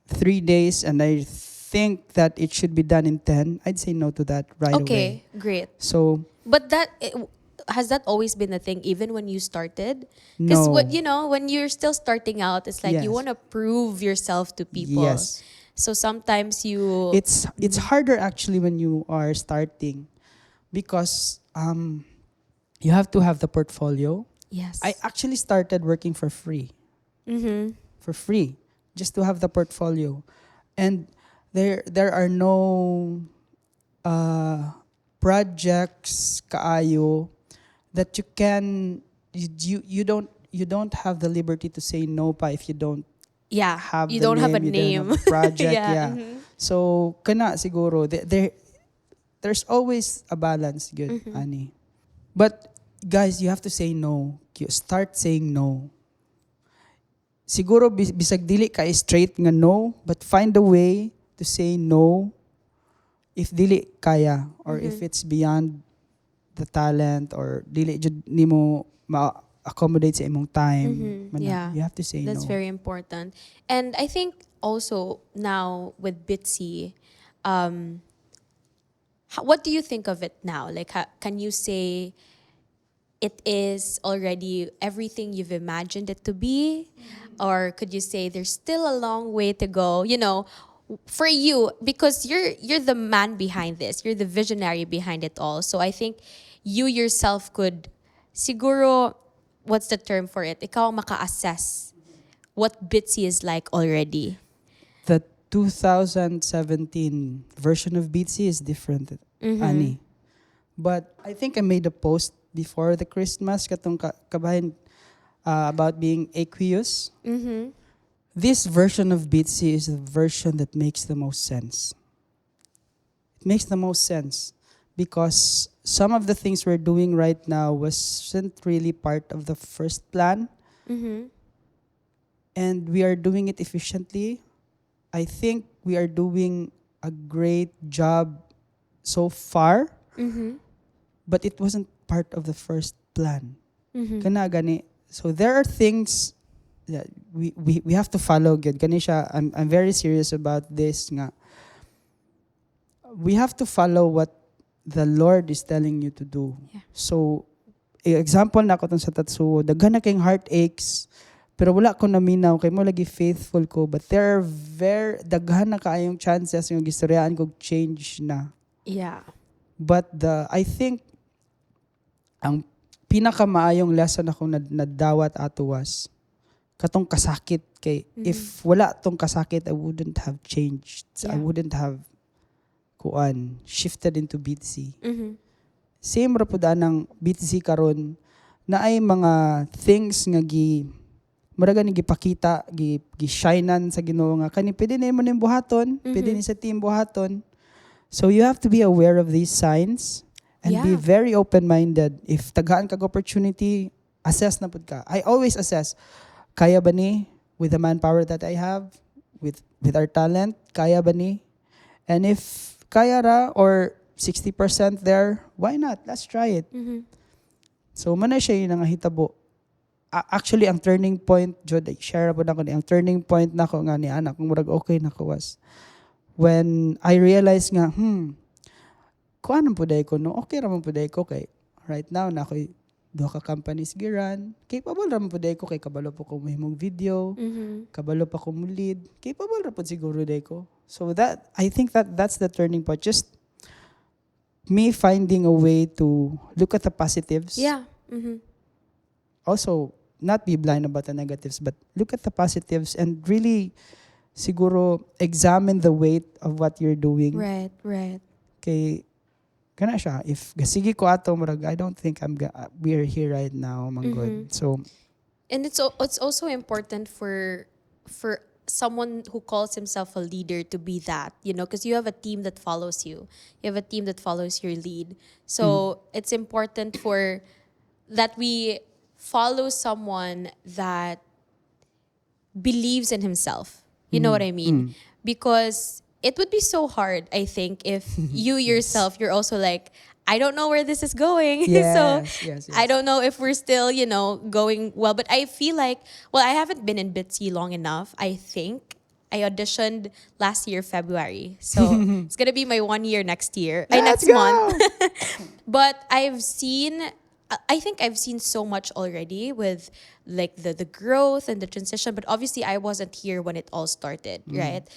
3 days and I think that it should be done in 10, I'd say no to that right away. Okay, great. So But has that always been a thing, even when you started? Because no. when you're still starting out, it's like you Yes. want to prove yourself to people. Yes. So sometimes you. It's harder actually when you are starting because you have to have the portfolio. Yes. I actually started working for free. For free, just to have the portfolio. And there are no projects kaayo that you can you don't have the liberty to say no pa if you don't Yeah. have You the don't have a you don't name. have a project. Yeah, yeah. So kana siguro there's always a balance, good, ani. But guys, you have to say no. You start saying no. Siguro bisag dili ka straight nga no, but find a way to say no if dili kaya or if it's beyond the talent or dili jud nimo ma-accommodate sa imong time. Mana, Yeah. you have to say That's no. very important. And I think also now with Bitsy, what do you think of it now? Like, can you say it is already everything you've imagined it to be? Or could you say there's still a long way to go? For you, because you're the man behind this, you're the visionary behind it all. So I think you yourself could, siguro, what's the term for it? Ikaw ang maka-assess what Bitsy is like already. The 2017 version of Beatsy is different, ani. But I think I made a post before the Christmas katong kabahin about being aqueous. This version of Beatsy is the version that makes the most sense. It makes the most sense because some of the things we're doing right now wasn't really part of the first plan. And we are doing it efficiently. I think we are doing a great job so far, but it wasn't part of the first plan. Kana gani. So there are things that we have to follow. Good. Ganisha, I'm very serious about this nga. We have to follow what the Lord is telling you to do. Yeah. So, example na ko sa Tatsuo, daghan na kayong heartaches, pero wala ko naminaw, kay mo lagi faithful ko, but there are daghan na kaayong chances yung gistoryaan kog change na. Yeah. But I think, ang pinakamaayong lesson akong nadawat ato was, katong kasakit kay, if wala tong kasakit, I wouldn't have changed. I Yeah. wouldn't have shifted into BTC. Same ra pud anang BTC karon na ay mga things nga muraga ni gipakita, gi-shinean sa Ginoo nga kani pwede na mo ning buhaton, pwede ni sa team buhaton. So you have to be aware of these signs and be Yeah. very open-minded. If taghaan kag opportunity, assess na pud ka. I always assess. kaya ba ni with the manpower that I have, with our talent, kaya ba ni? And if kaya ra or 60% there, why not? Let's try it. So man siya yung nangahitabo. Actually, ang turning point, Jod, share po na ko ni, ang turning point na ko nga ni anak, kung murag okay na ko was, when I realized nga, kuha naman po dahi ko, no? Okay naman po dahi ko kay, right now, na ako'y do ka companies giran, capable naman po dahi ko, kay kabalo po ko mahimong video, kabalo pa ko mo lead, capable naman po siguro dahi ko. So that, I think that's the turning point. Just me finding a way to look at the positives. Yeah. Also, not be blind about the negatives, but look at the positives and really siguro examine the weight of what you're doing. Right. Kay kana siya, if gasigi ko ato murag, I don't think we are here right now, manggod. So And it's also important for someone who calls himself a leader to be that, because you have a team that follows you. You have a team that follows your lead. So it's important for that we follow someone that believes in himself. You know what I mean? Because it would be so hard, I think, if you yourself, you're also like, I don't know where this is going. yes. I don't know if we're still, going well. But I feel like, I haven't been in Bitsy long enough. I think I auditioned last year, February. So it's going to be my 1 year next year. Next month. But I think I've seen so much already with like the growth and the transition. But obviously I wasn't here when it all started, right?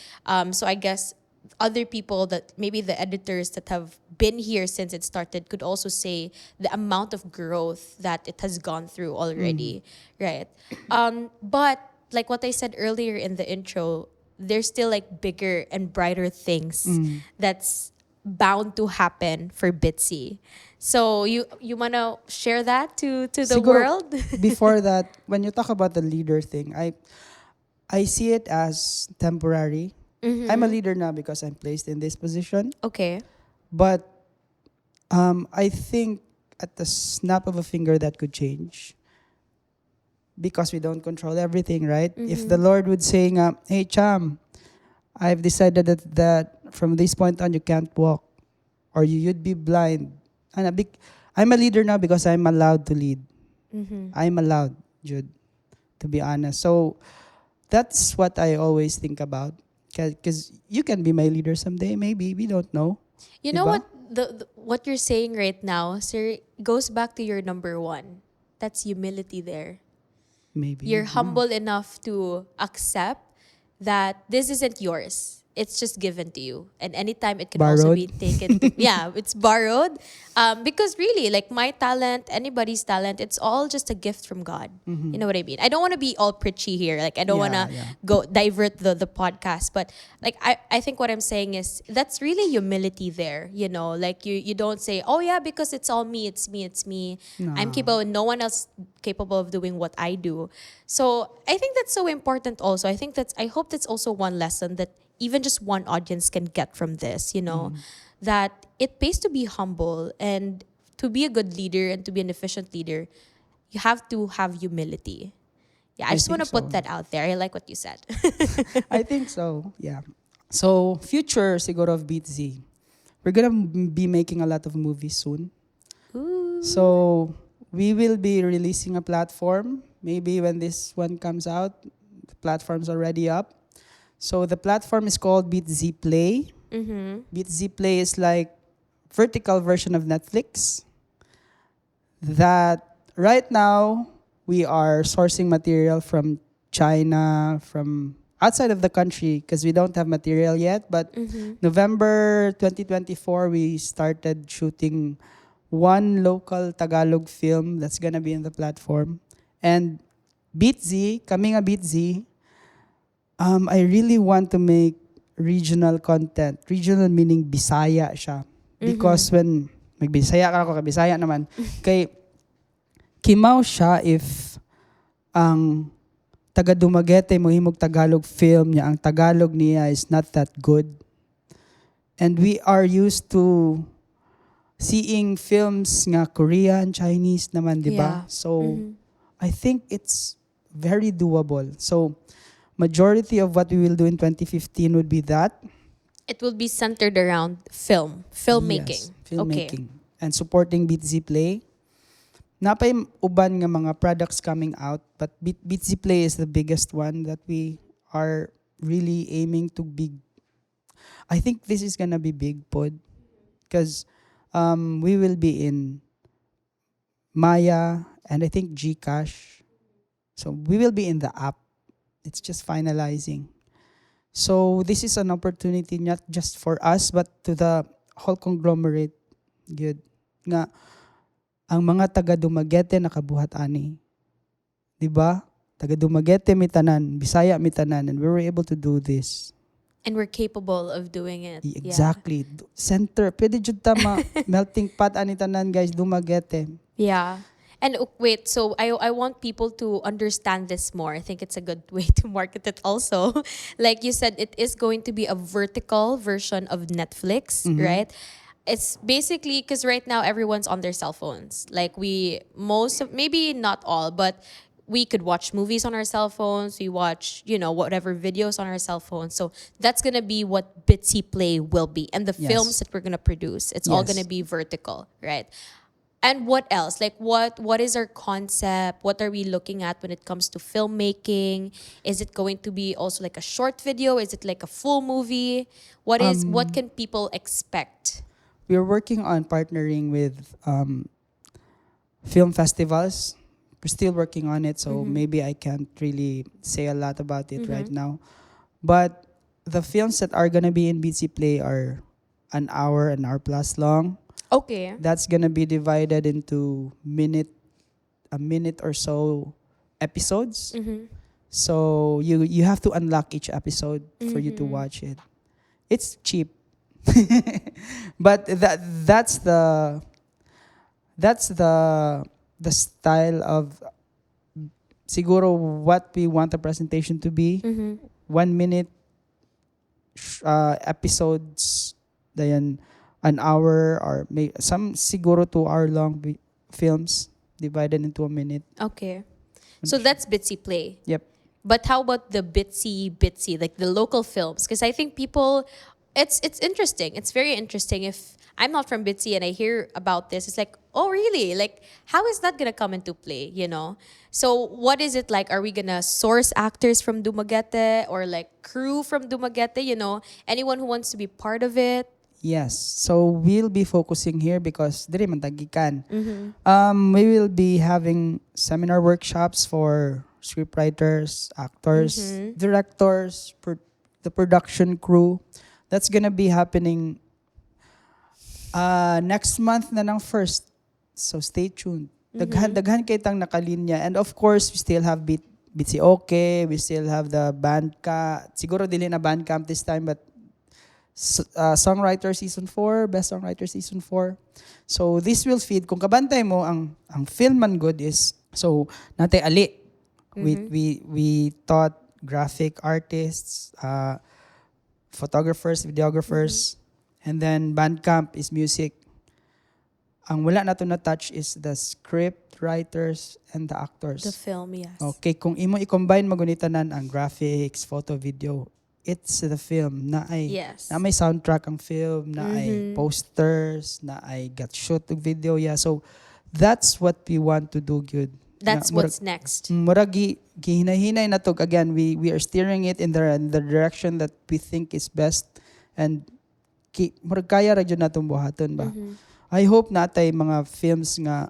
So I guess other people, that maybe the editors that have been here since it started, could also say the amount of growth that it has gone through already, right? But like what I said earlier in the intro, there's still like bigger and brighter things that's bound to happen for Bitsy. So you wanna share that to the siguro, world? Before that, when you talk about the leader thing, I see it as temporary. I'm a leader now because I'm placed in this position. Okay. But I think at the snap of a finger that could change. Because we don't control everything, right? If the Lord would say, hey, Cham, I've decided that from this point on you can't walk, or you'd be blind. I'm a leader now because I'm allowed to lead. I'm allowed, Jude, to be honest. So that's what I always think about. Because you can be my leader someday, maybe. We don't know. You know what? What you're saying right now, sir, goes back to your number one. That's humility there. Maybe. You're humble enough to accept that this isn't yours. It's just given to you. And anytime it can also be taken. Yeah, it's borrowed. Because really, like my talent, anybody's talent, it's all just a gift from God. You know what I mean? I don't want to be all preachy here. Like I don't want to go divert the podcast. But like I think what I'm saying is that's really humility there. Like you don't say, oh yeah, because it's all me, it's me. No. I'm capable, no one else capable of doing what I do. So I think that's so important also. I hope that's also one lesson that even just one audience can get from this, that it pays to be humble, and to be a good leader and to be an efficient leader, you have to have humility. Yeah, I just want to put that out there. I like what you said. I think so, yeah. So, future siguro of Beat Z. We're gonna be making a lot of movies soon. Ooh. So, we will be releasing a platform. Maybe when this one comes out, the platform's already up. So the platform is called Beat Z Play. Beat Z Play is like vertical version of Netflix. That right now we are sourcing material from China, from outside of the country, because we don't have material yet. But November 2024, we started shooting one local Tagalog film that's gonna be in the platform. And Beat Z, kami nga Beat Z, I really want to make regional content. Regional meaning Bisaya siya. Because when magbisaya ka ako, kabisaya naman, kay kimaw siya if ang taga Dumaguete mo himog Tagalog film niya, ang Tagalog niya is not that good. And we are used to seeing films nga Korean, Chinese naman, di ba? Yeah. So I think it's very doable. So majority of what we will do in 2015 would be that. It will be centered around filmmaking. Yes, filmmaking. And supporting BTC Play. Napay uban nga mga products coming out, but BTC Play is the biggest one that we are really aiming to be. I think this is gonna be big pod because we will be in Maya and I think Gcash. So we will be in the app. It's just finalizing. So this is an opportunity not just for us but to the whole conglomerate. Good. Nga ang mga taga Dumaguete nakabuhat ani. 'Di ba? Taga Dumaguete mi tanan, Bisaya mi tanan, and we were able to do this. And we're capable of doing it. Exactly. Center. Pwede jud ta melting pot ani tanan guys Dumaguete. Yeah. And wait, so I want people to understand this more. I think it's a good way to market it also. Like you said, it is going to be a vertical version of Netflix, right? It's basically because right now everyone's on their cell phones. Like maybe not all, but we could watch movies on our cell phones. We watch, whatever videos on our cell phones. So that's going to be what Bitsy Play will be. And the Yes. films that we're going to produce, it's all Yes. going to be vertical, right? And what else? Like what is our concept? What are we looking at when it comes to filmmaking? Is it going to be also like a short video? Is it like a full movie? What can people expect? We're working on partnering with film festivals. We're still working on it, so maybe I can't really say a lot about it right now. But the films that are gonna be in BC Play are an hour plus long. Okay. That's gonna be divided into a minute or so episodes. So you have to unlock each episode for you to watch it. It's cheap, but that's the style of siguro what we want the presentation to be. 1 minute episodes, then an hour or some siguro 2 hour long films divided into a minute. Okay. So that's Bitsy Play. Yep. But how about the Bitsy, like the local films? Because I think people, it's interesting. It's very interesting. If I'm not from Bitsy and I hear about this, it's like, oh really? Like, how is that gonna come into play? So what is it like? Are we gonna source actors from Dumaguete or like crew from Dumaguete? Anyone who wants to be part of it? Yes. So we'll be focusing here because diri man tagikan. We will be having seminar workshops for scriptwriters, actors, directors, the production crew. That's gonna be happening next month na ng first. So stay tuned. Daghan kay tang nakalinya. And of course, we still have Bitsy Okay. We still have the Bandcamp. Siguro dili na Bandcamp this time, but Songwriter Season 4, Best Songwriter Season 4. So this will feed. Kung kabantay mo, ang film man good is, so natay ali. We taught graphic artists, photographers, videographers, and then Bandcamp is music. Ang wala na to na touch is the script writers and the actors. The film, yes. Okay, kung imo i-combine magunitanan ang graphics, photo, video, it's the film na ay Yes. na may soundtrack ang film, na ay posters, na ay got shoot og video. Yeah, so that's what we want to do good. That's Na, what's next. murag gihinay-hinay na to. Again, we are steering it in the direction that we think is best, and murag kaya ra jud natong buhaton ba. I hope natay mga films nga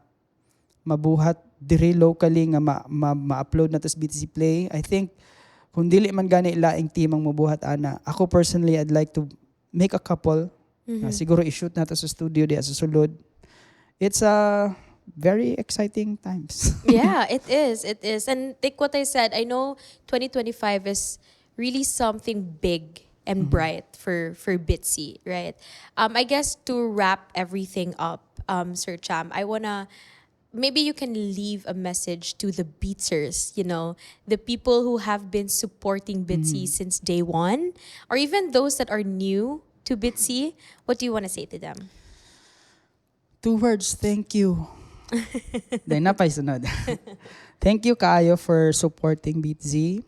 mabuhat diri locally nga ma-upload na to sa BTC Play. I think kung dili man gani laing team ang mabuhat ana, ako personally I'd like to make a couple. Siguro i-shoot na to sa studio di sa sulod. It's a very exciting times. Yeah, it is. It is. And like what I said, I know 2025 is really something big and bright for Bitsy, right? I guess to wrap everything up, Sir Cham, I wanna maybe you can leave a message to the Beatsers, the people who have been supporting Bitsy since day one, or even those that are new to Bitsy. What do you want to say to them? 2 words, thank you. Dahil napay sunod. Thank you kayo for supporting BeatZ.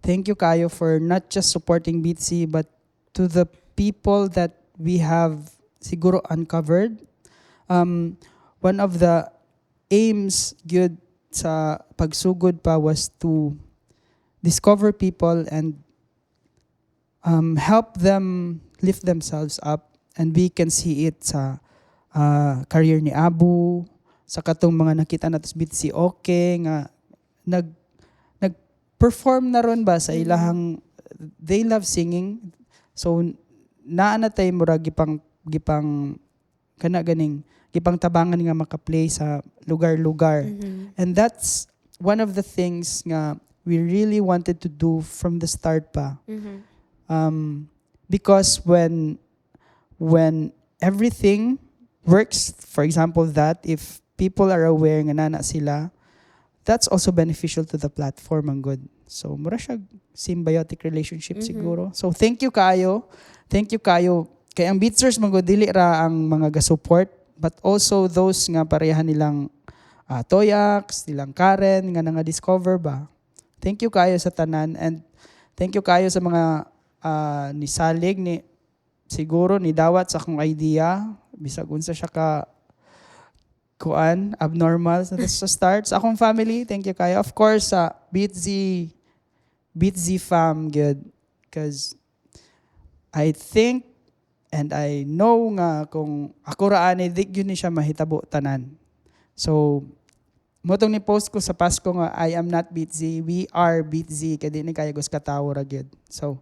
Thank you kayo for not just supporting BeatZ but to the people that we have siguro uncovered. One of the aims good sa pagsugod pa was to discover people and help them lift themselves up, and we can see it sa career ni Abu, sa katong mga nakita natos BeatZ okay nga nag-perform na ron ba sa ilahang they love singing, so naa na tay mura gipang kana ganing gipang tabangan nga maka-play sa lugar-lugar. And that's one of the things nga we really wanted to do from the start pa. Because when everything works, for example, that if people are aware nga nana sila, that's also beneficial to the platform ang good. So mura siya symbiotic relationship siguro. So thank you kayo. Thank you kayo. Kay ang Beatzers mga dili ra ang mga ga-support, but also those nga pareha nilang Toyax, nilang Karen nga nga-discover ba. Thank you kayo sa tanan, and thank you kayo sa mga ni Salig, ni siguro ni dawat sa akong idea bisag unsa siya ka kuan abnormal sa start sa akong family. Thank you kayo, of course, sa BeatZ fam good, because I think and I know nga kung ako raani di gyud ni siya mahitabo tanan. So motong ni post ko sa Pasko nga I am not BeatZ, we are BeatZ, kay di ni kaya gus katawo ra gyud. So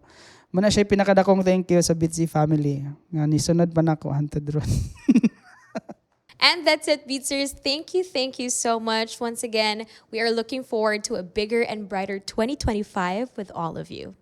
muna siya pinakadakong thank you sa BeatZ family nga nisunod pa nako hantod ron. And that's it, Beatzers. Thank you so much. Once again, we are looking forward to a bigger and brighter 2025 with all of you.